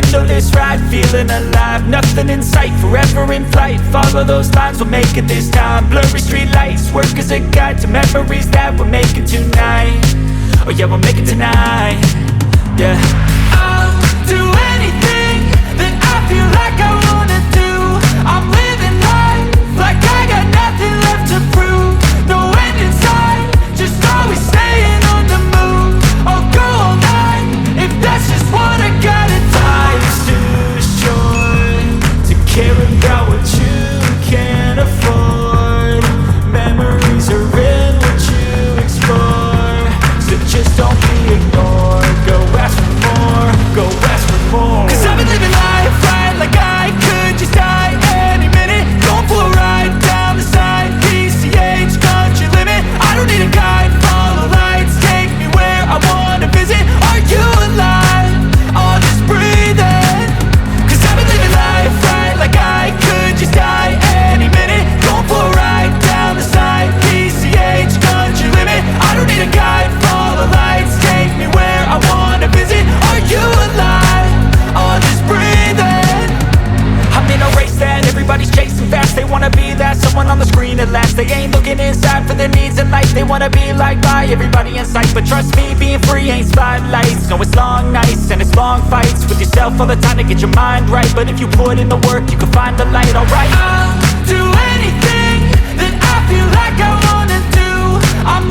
windowless ride, feeling alive. Nothing in sight, forever in flight. Follow those lines, we'll make it this time. Blurry street lights, work as a guide to memories that we're making tonight. Oh yeah, we'll make it tonight. Yeah, I'll do anything that I feel like I wanna do. I'm living life like I got nothing left to prove. No end in sight, just always staying on the move. I'll go all night if that's just what I gotta do. Life's too short to care about what you can't afford. Memories are in what you explore, so just don't be ignored. Go ask for more, go ask for more. 'Cause I've been living life right like I could just die any minute. Going for a ride down the side, PCH, country limit. I don't need a guide, follow lights, take me where I wanna visit. Are you alive? I'll just breathe in. 'Cause I've been living life right like I could just die any minute. Going for a ride down the side, PCH, country limit. I don't need a guide, follow lights, take me where I wanna visit. Are you alive? I'll just breathe in. I'm in a race that everybody's chasing fast. They wanna be that someone on the screen at last. They ain't looking inside for their needs in life. They wanna be liked by everybody in sight. But trust me, being free ain't spotlights. No, it's long nights and it's long fights with yourself all the time to get your mind right. But if you put in the work, you can find the light, alright? I'll do anything that I feel like I wanna do. I'm